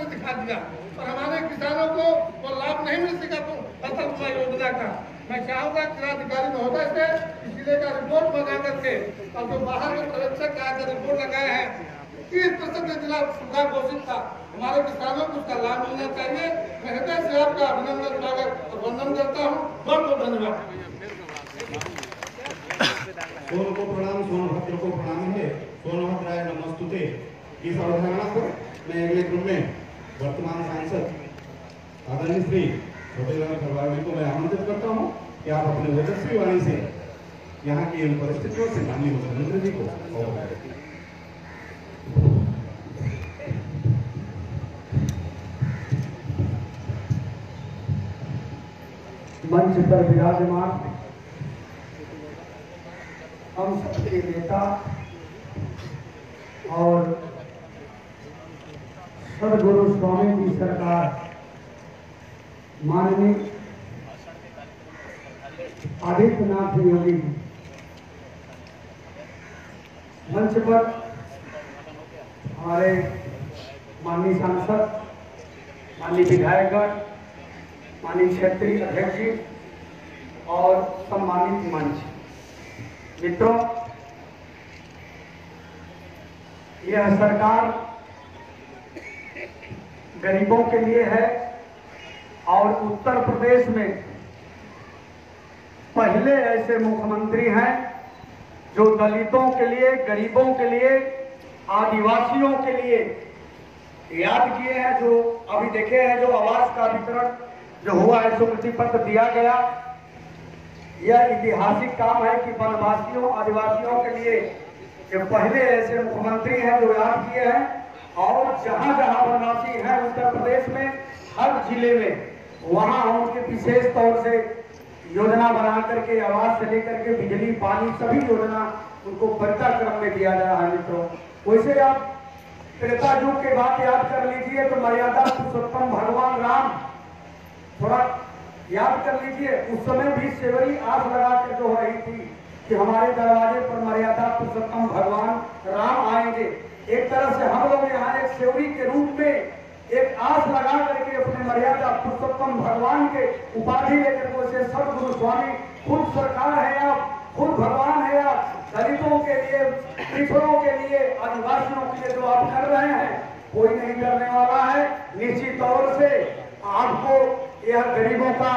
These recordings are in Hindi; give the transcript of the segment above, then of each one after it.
ने दिखा दिया और हमारे किसानों को वो लाभ नहीं मिल सका फसल बीमा योजना का। मैं चाहूंगा जिलाधिकारी महोदय से इसीलिए का रिपोर्ट मंगा करके और जो बाहर में पर्यवेक्षक आकर रिपोर्ट लगाए हैं 30% जिला सुखा घोषित था, हमारे किसानों को उसका लाभ मिलना चाहिए। मैं हृदय से आपका अभिनंदन स्वागत और वंदन करता हूँ। बहुत बहुत धन्यवाद। सोन को प्रणाम, सोनभद्र को प्रणाम है, सोनभद्राय नमस्तुते। इस अवधारणा को मैं अगले क्रम में वर्तमान सांसद आदरणीय श्री छोटेलाल खरवाड़ी को मैं आमंत्रित करता हूं कि आप अपने ओजस्वी वाणी से यहाँ की इन परिस्थितियों से माननीय मुख्यमंत्री जी को अवगत करें। मंच पर विराजमान हम सबके नेता और सदगुरु स्वामी जी सरकार माननीय आदित्यनाथ योगी जी, मंच पर हमारे माननीय सांसद, माननीय विधायकगण, माननीय क्षेत्रीय अध्यक्ष जी और सम्मानित मंच मित्रों, यह सरकार गरीबों के लिए है और उत्तर प्रदेश में पहले ऐसे मुख्यमंत्री हैं जो दलितों के लिए, गरीबों के लिए, आदिवासियों के लिए याद किए हैं। जो अभी देखे हैं, जो आवास का वितरण जो हुआ है, स्वीकृति पत्र दिया गया, यह ऐतिहासिक काम है कि वनवासियों, आदिवासियों के लिए जो पहले ऐसे मुख्यमंत्री हैं जो याद किए हैं। और जहां जहां वनवासी हैं उत्तर प्रदेश में, हर जिले में, वहां उनके विशेष तौर से योजना बना करके आवास से लेकर के बिजली, पानी, सभी योजना उनको बढ़ता क्रम में दिया जा रहा है। मित्रों, वैसे आप त्रेता युग के बात याद कर लीजिए तो मर्यादा पुरुषोत्तम भगवान राम, थोड़ा याद कर लीजिए, उस समय भी सेवरी आस लगा कर जो हो रही थी कि हमारे दरवाजे पर मर्यादा पुरुषोत्तम भगवान राम आएंगे। एक तरह से हम लोग यहाँ एक सेवरी के रूप में एक आस लगा करके अपने मर्यादा पुरुषोत्तम भगवान के उपाधि लेकर के सदगुरु स्वामी खुद सरकार है, आप खुद भगवान है, आप दलितों के लिए, पिछड़ों के लिए, आदिवासियों के लिए जो आप कर रहे हैं, कोई नहीं करने वाला है। निश्चित तौर से आपको यह गरीबों का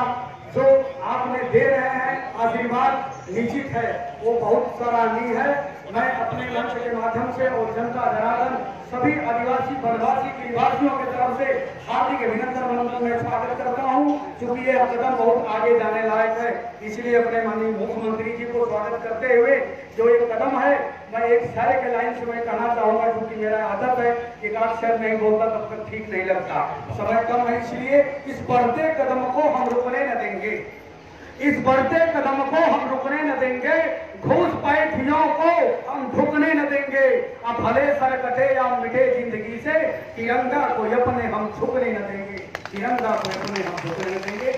जो आपने दे रहे हैं आशीर्वाद निश्चित है, वो बहुत सराहनीय है। मैं अपने मंच के माध्यम से और जनता जनार्दन सभी आदिवासी, वनवासी, गिरिवासियों की तरफ से हार्दिक अभिनंदन वंदन में स्वागत करता हूं। क्योंकि यह कदम बहुत आगे जाने लायक है, इसलिए अपने माननीय मुख्यमंत्री जी को स्वागत करते हुए जो एक कदम है, मैं एक शायर के लाइन से मैं कहना चाहूंगा, क्योंकि मेरा आदत है कि एक शेर नहीं बोलता तब तक ठीक नहीं लगता, समय कम है, इसलिए इस बढ़ते कदम को हम रुकने न देंगे, इस बढ़ते कदम को हम रुकने न देंगे, घूसपैठियों को हम झुकने न देंगे। अब भले सर कटे या मिटे जिंदगी से, तिरंगा को अपने हम झुकने न देंगे, तिरंगा को अपने हम झुकने न देंगे।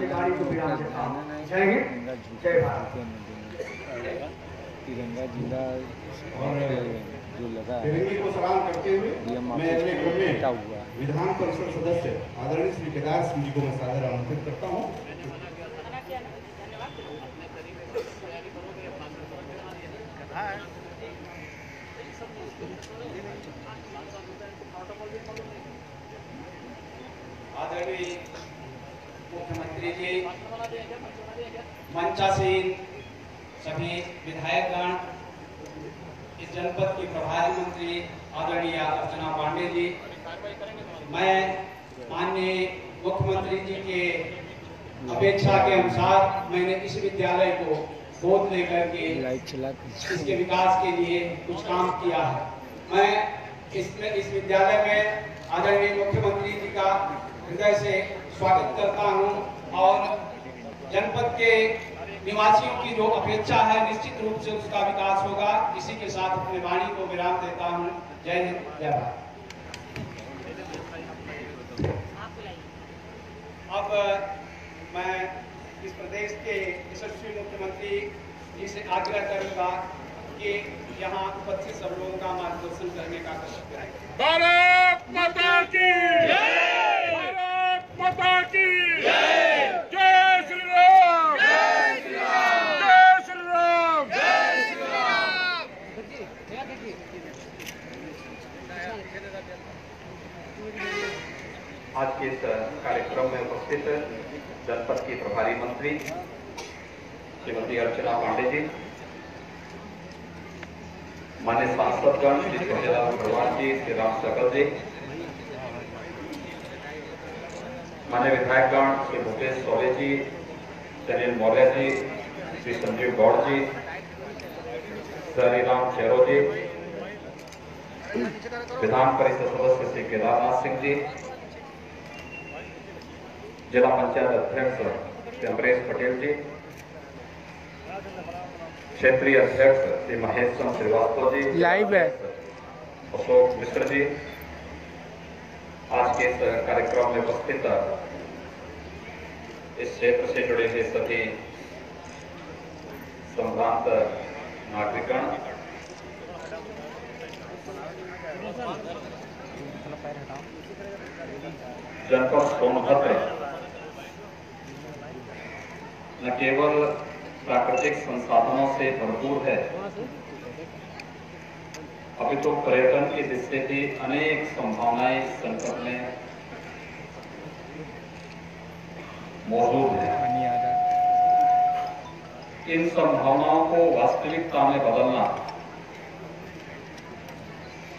गाड़ी को विराम देता हूं। जय हिंद, जय भारत। तिरंगा जिंदा जो लगा तिरंगे को सलाम करते हुए मैं अगले क्रम में विधान परिषद सदस्य आदरणीय श्री केदार सिंह जी को मैं सादर आमंत्रित करता हूं। आदरणीय मुख्यमंत्री जी, मंचासीन सभी विधायकगण, इस जनपद की प्रभारी मंत्री आदरणीय अर्चना पांडे जी, मैं माननीय मुख्यमंत्री जी के अपेक्षा के अनुसार मैंने इस विद्यालय को गोद लेकर के इसके विकास के लिए कुछ काम किया है। मैं इस विद्यालय में आदरणीय मुख्यमंत्री जी का हृदय से स्वागत करता हूं और जनपद के निवासियों की जो अपेक्षा है निश्चित रूप से उसका विकास होगा। इसी के साथ अपनी वाणी को विराम देता हूं। जय हिंद, जय भारत। अब मैं इस प्रदेश के यशस्वी मुख्यमंत्री जी से आग्रह करूंगा कि यहाँ उपस्थित सब लोगों का मार्गदर्शन करने का कर्तव्य है। आज के इस कार्यक्रम में उपस्थित जनपद की प्रभारी मंत्री श्रीमती अर्चना पांडे जी, माननीय सांसदगण श्री छोटेलाल भरवान जी, श्री राम सकल जी, माननीय विधायकगण श्री भूपेश सोले जी, श्री अनिल मौर्य जी, श्री संजीव गौड़ जी, श्री हरिराम चेरो जी, विधान परिषद सदस्य श्री केदारनाथ सिंह जी, जिला पंचायत अध्यक्ष श्री अमरेश पटेल जी, क्षेत्रीय अध्यक्ष श्री महेश चंद्र श्रीवास्तव जी, लाइव है अशोक मिश्र जी, आज के इस कार्यक्रम में उपस्थित इस क्षेत्र से जुड़े हुए सभी संभ्रांत नागरिकगण, जनपद सोनभद्र न केवल प्राकृतिक संसाधनों से भरपूर है, अभी तो पर्यटन की दृष्टि भी अनेक संभावनाएं जनपद में मौजूद है। इन संभावनाओं को वास्तविकता में बदलना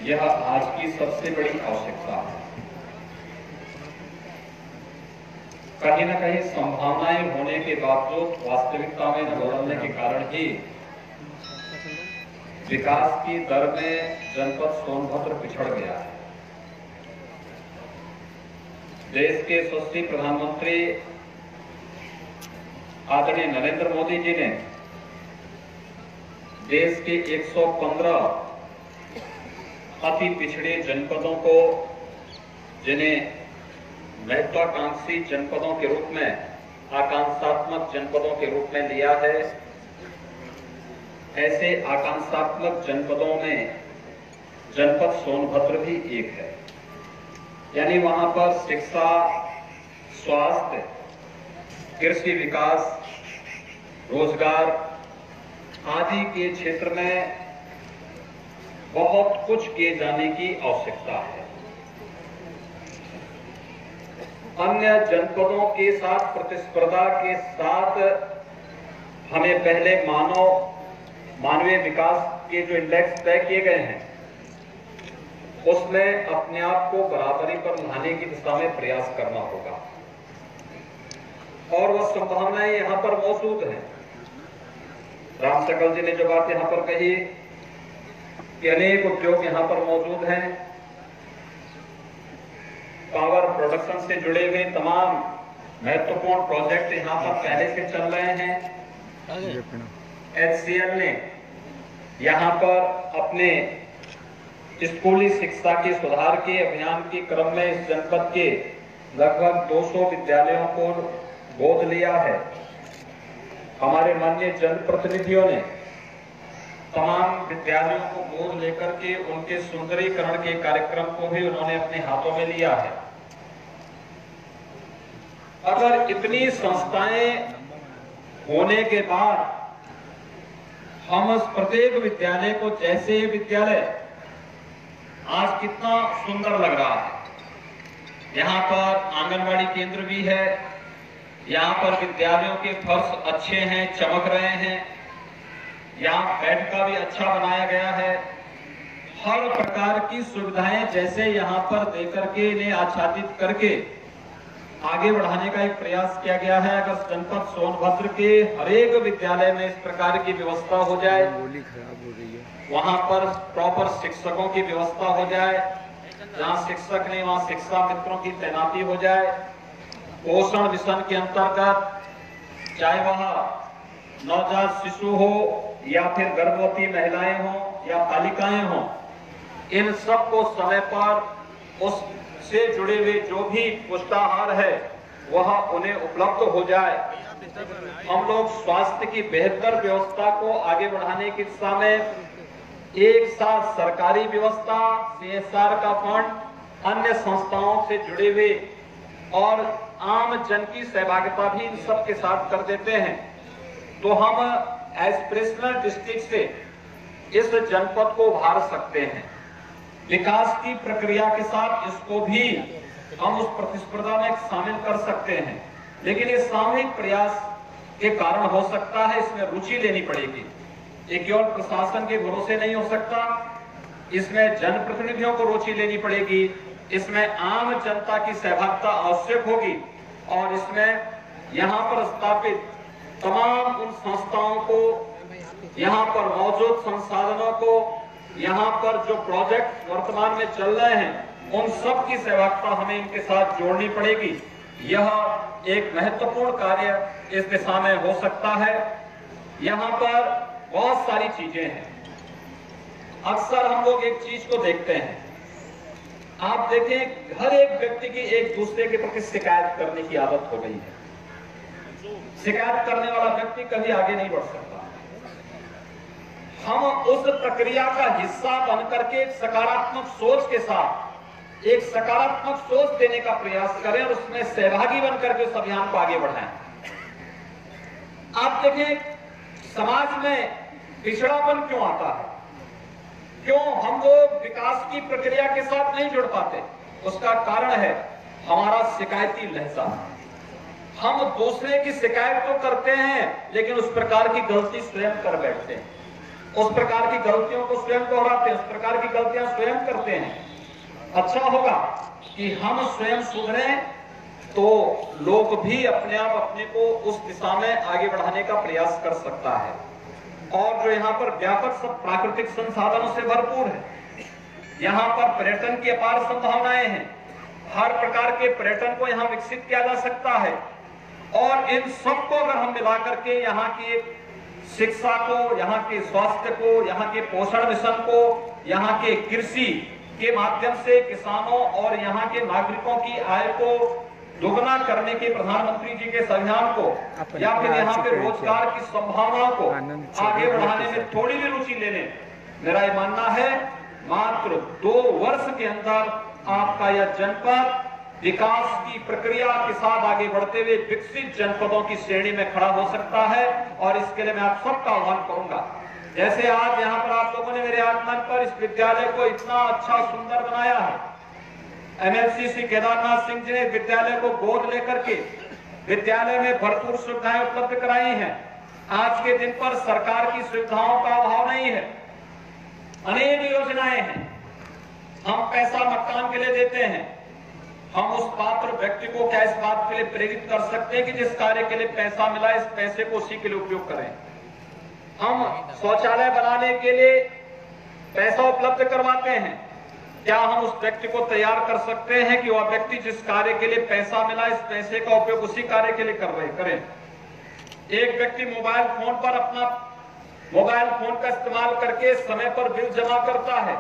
यह आज की सबसे बड़ी आवश्यकता है। कहीं न कहीं संभावनाएं होने के बावजूद वास्तविकता में न बदलने के कारण ही विकास की दर में जनपद सोनभद्र पिछड़ गया है। देश के यशस्वी प्रधानमंत्री आदरणीय नरेंद्र मोदी जी ने देश के 115 अति पिछड़े जनपदों को, जिन्हें महत्वाकांक्षी जनपदों के रूप में, आकांक्षात्मक जनपदों के रूप में लिया है, ऐसे आकांक्षात्मक जनपदों में जनपद सोनभद्र भी एक है। यानी वहां पर शिक्षा, स्वास्थ्य, कृषि विकास, रोजगार आदि के क्षेत्र में बहुत कुछ किए जाने की आवश्यकता है। अन्य जनपदों के साथ प्रतिस्पर्धा के साथ हमें पहले मानवीय विकास के जो इंडेक्स तय किए गए हैं, उसमें अपने आप को बराबरी पर लाने की दिशा में प्रयास करना होगा, और वह संभावनाएं यहां पर मौजूद हैं। राम सकल जी ने जो बात यहां पर कही कि अनेक उद्योग यहां पर मौजूद हैं, पावर प्रोडक्शन से जुड़े हुए तमाम महत्वपूर्ण प्रोजेक्ट यहां पर पहले से चल रहे हैं। HCL ने यहां पर अपने स्कूली शिक्षा के सुधार के अभियान के क्रम में इस जनपद के लगभग 200 विद्यालयों को गोद लिया है। हमारे माननीय जनप्रतिनिधियों ने तमाम विद्यालयों को गोद लेकर के उनके सुंदरीकरण के कार्यक्रम को भी उन्होंने अपने हाथों में लिया है। अगर इतनी संस्थाएं होने के बाद हम प्रत्येक विद्यालय को, जैसे ये विद्यालय आज कितना सुंदर लग रहा है, यहाँ पर आंगनवाड़ी केंद्र भी है, यहाँ पर विद्यालयों के फर्श अच्छे हैं, चमक रहे हैं, यहाँ बेड का भी अच्छा बनाया गया है, हर प्रकार की सुविधाएं जैसे यहाँ पर देकर के इन्हें आच्छादित करके आगे बढ़ाने का एक प्रयास किया गया है। अगर जनपद सोनभद्र के हर एक विद्यालय में इस प्रकार की व्यवस्था हो जाए, वहां पर प्रॉपर शिक्षकों की व्यवस्था हो जाए, जहां शिक्षक नहीं वहां शिक्षा मित्रों की तैनाती हो जाए, पोषण मिशन के अंतर्गत चाहे वह नवजात शिशु हो या फिर गर्भवती महिलाएं हो या बालिकाएं हो, इन सब को समय पर उससे जुड़े हुए जो भी पुष्टाहार है वह उन्हें उपलब्ध हो जाए। हम लोग स्वास्थ्य की बेहतर व्यवस्था को आगे बढ़ाने की दिशा में एक साथ सरकारी व्यवस्था, CSR का फंड, अन्य संस्थाओं से जुड़े हुए और आम जन की सहभागिता भी इन सब के साथ कर देते हैं, तो हम एस्पिरेशनल डिस्ट्रिक्ट से इस जनपद को उभार सकते हैं। विकास की प्रक्रिया के साथ इसको भी हम उस प्रतिस्पर्धा में शामिल कर सकते हैं, लेकिन ये सामूहिक प्रयास के कारण हो सकता है। इसमें रुचि लेनी पड़ेगी। ये केवल प्रशासन के भरोसे नहीं हो सकता, इसमें जनप्रतिनिधियों को रुचि लेनी पड़ेगी, इसमें आम जनता की सहभागिता आवश्यक होगी और इसमें यहाँ पर स्थापित तमाम उन संस्थाओं को, यहाँ पर मौजूद संसाधनों को, यहाँ पर जो प्रोजेक्ट वर्तमान में चल रहे हैं उन सब की सहभागिता हमें इनके साथ जोड़नी पड़ेगी। यह एक महत्वपूर्ण कार्य इस दिशा में हो सकता है। यहाँ पर बहुत सारी चीजें हैं। अक्सर हम लोग एक चीज को देखते हैं, आप देखें हर एक व्यक्ति की एक दूसरे के प्रति शिकायत करने की आदत हो गई है। शिकायत करने वाला व्यक्ति कभी आगे नहीं बढ़ सकता। हम उस प्रक्रिया का हिस्सा बनकर के सकारात्मक सोच के साथ एक सकारात्मक सोच देने का प्रयास करें और उसमें सहभागी बनकर के उस अभियान को आगे बढ़ाएं। आप देखें समाज में पिछड़ापन क्यों आता है, क्यों हम लोग विकास की प्रक्रिया के साथ नहीं जुड़ पाते? उसका कारण है हमारा शिकायती लहजा। हम दूसरे की शिकायत तो करते हैं लेकिन उस प्रकार की गलती स्वयं कर बैठते हैं, उस प्रकार की गलतियों को स्वयं दोहराते हैं, उस प्रकार की गलतियां स्वयं करते हैं। अच्छा होगा कि हम स्वयं सुधरें तो लोग भी अपने आप अपने को उस दिशा में आगे बढ़ाने का प्रयास कर सकता है। और जो यहाँ पर व्यापक सब प्राकृतिक संसाधनों से भरपूर है, यहाँ पर पर्यटन की अपार संभावनाएं हैं। हर प्रकार के पर्यटन को यहाँ विकसित किया जा सकता है और इन सबको अगर हम मिलाकर के यहाँ की शिक्षा को, यहाँ के स्वास्थ्य को, यहाँ के पोषण मिशन को, यहाँ के कृषि के माध्यम से किसानों और यहाँ के नागरिकों की आय को दोगुना करने के प्रधानमंत्री जी के अभियान को या फिर यहाँ पे रोजगार की संभावनाओं को आगे बढ़ाने में थोड़ी भी रुचि ले लें, मेरा ये मानना है मात्र 2 वर्ष के अंदर आपका यह जनपद विकास की प्रक्रिया के साथ आगे बढ़ते हुए विकसित जनपदों की श्रेणी में खड़ा हो सकता है। और इसके लिए मैं आप सबका आह्वान करूंगा, जैसे आज यहाँ पर आप लोगों ने मेरे आगमन पर इस विद्यालय को इतना अच्छा सुंदर बनाया है। MLC श्री केदारनाथ सिंह जी ने विद्यालय को गोद लेकर के विद्यालय में भरपूर सुविधाएं उपलब्ध कराई हैं। आज के दिन पर सरकार की सुविधाओं का अभाव नहीं है, अनेक योजनाएं हैं। हम पैसा मकान के लिए देते हैं, हम उस पात्र व्यक्ति को क्या इस बात के लिए प्रेरित कर सकते हैं कि जिस कार्य के लिए पैसा मिला इस पैसे को उसी के लिए उपयोग करें। हम शौचालय बनाने के लिए पैसा उपलब्ध करवाते हैं, क्या हम उस व्यक्ति को तैयार कर सकते हैं कि वह व्यक्ति जिस कार्य के लिए पैसा मिला इस पैसे का उपयोग उसी कार्य के लिए करें। एक व्यक्ति मोबाइल फोन पर अपना मोबाइल फोन का इस्तेमाल करके समय पर बिल जमा करता है,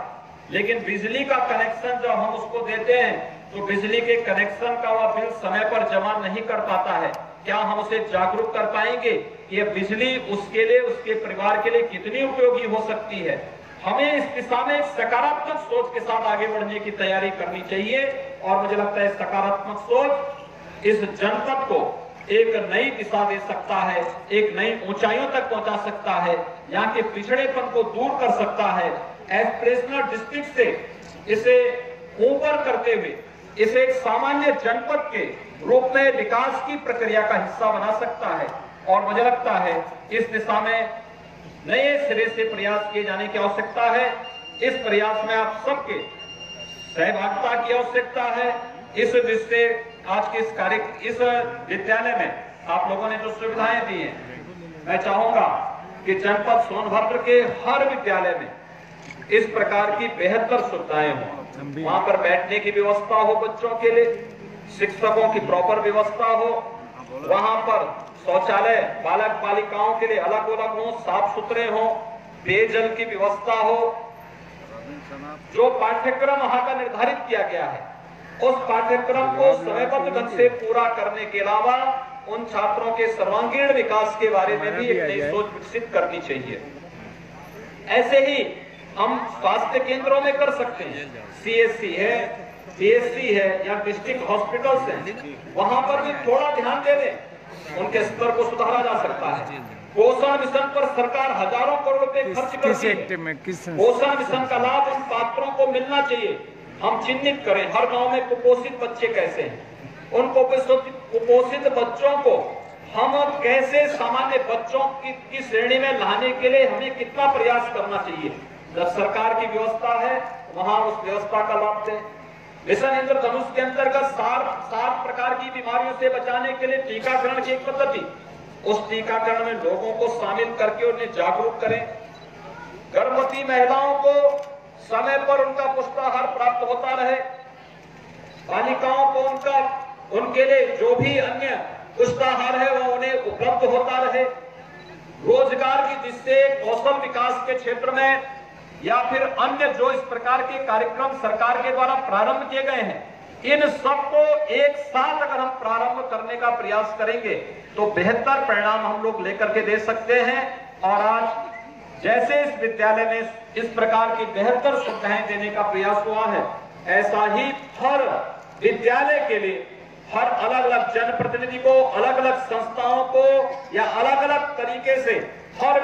लेकिन बिजली का कनेक्शन जब हम उसको देते हैं तो बिजली के कनेक्शन का वह बिल समय पर जमा नहीं कर पाता है। क्या हम उसे जागरूक कर पाएंगे कि यह बिजली उसके लिए, उसके परिवार के लिए कितनी उपयोगी हो सकती है? हमें इस दिशा में सकारात्मक सोच के साथ आगे बढ़ने की तैयारी करनी चाहिए और मुझे लगता है सकारात्मक सोच इस जनपद को एक नई दिशा दे सकता है, एक नई ऊंचाइयों तक पहुंचा सकता है, यहाँ के पिछड़ेपन को दूर कर सकता है, एस्पिरेशनल डिस्ट्रिक्ट से इसे ऊपर करते हुए इसे एक सामान्य जनपद के रूप में विकास की प्रक्रिया का हिस्सा बना सकता है। और मुझे लगता है इस दिशा में नए सिरे से प्रयास किए जाने की आवश्यकता है। इस प्रयास में आप सबके सहभागिता की आवश्यकता है। इस दृष्टि आज के इस विद्यालय में आप लोगों ने जो सुविधाएं दी हैं, मैं चाहूंगा कि जनपद सोनभद्र के हर विद्यालय में इस प्रकार की बेहतर सुविधाएं हों। वहां पर बैठने की व्यवस्था हो बच्चों के लिए, शिक्षकों की प्रॉपर व्यवस्था हो, वहां पर शौचालय बालक बालिकाओं के लिए अलग अलग हो, साफ सुथरे हो, पेयजल की व्यवस्था हो। जो पाठ्यक्रम वहां का निर्धारित किया गया है उस पाठ्यक्रम को समयबद्ध ढंग से पूरा करने के अलावा उन छात्रों के सर्वांगीण विकास के बारे में भी एक नई सोच विकसित करनी चाहिए। ऐसे ही हम स्वास्थ्य केंद्रों में कर सकते हैं, CSC है, PSC है या डिस्ट्रिक्ट हॉस्पिटल्स हैं, वहां पर भी थोड़ा ध्यान दे दें, उनके स्तर को सुधारा जा सकता है। पोषण मिशन पर सरकार हजारों करोड़ रुपए खर्च करती है। पोषण मिशन का लाभ उन पात्रों को मिलना चाहिए हम चिन्हित करें हर गांव में कुपोषित बच्चे कैसे हैं, उन कुपोषित बच्चों को हम कैसे सामान्य बच्चों की श्रेणी में लाने के लिए हमें कितना प्रयास करना चाहिए। जब सरकार की व्यवस्था है वहां उस व्यवस्था का लाभ दें। मिशन इंद्रधनुष के अंतर्गत 7 प्रकार की बीमारियों से बचाने के लिए टीकाकरण की एक पद्धति, उस टीकाकरण में लोगों को शामिल करके उन्हें जागरूक करें। गर्भवती महिलाओं को समय पर उनका पुष्टाहार प्राप्त होता रहे, बालिकाओं को उनके लिए जो भी अन्य पुष्टाहार है वो उन्हें उपलब्ध होता रहे। रोजगार की दृष्टि से कौशल विकास के क्षेत्र में या फिर अन्य जो इस प्रकार के कार्यक्रम सरकार के द्वारा प्रारंभ किए गए हैं, इन सबको एक साथ अगर हम प्रारंभ करने का प्रयास करेंगे तो बेहतर परिणाम हम लोग लेकर के दे सकते हैं। और आज जैसे इस विद्यालय में इस प्रकार की बेहतर सुविधाएं देने का प्रयास हुआ है, ऐसा ही हर विद्यालय के लिए हर अलग अलग जनप्रतिनिधि को, अलग अलग संस्थाओं को या अलग अलग तरीके से हर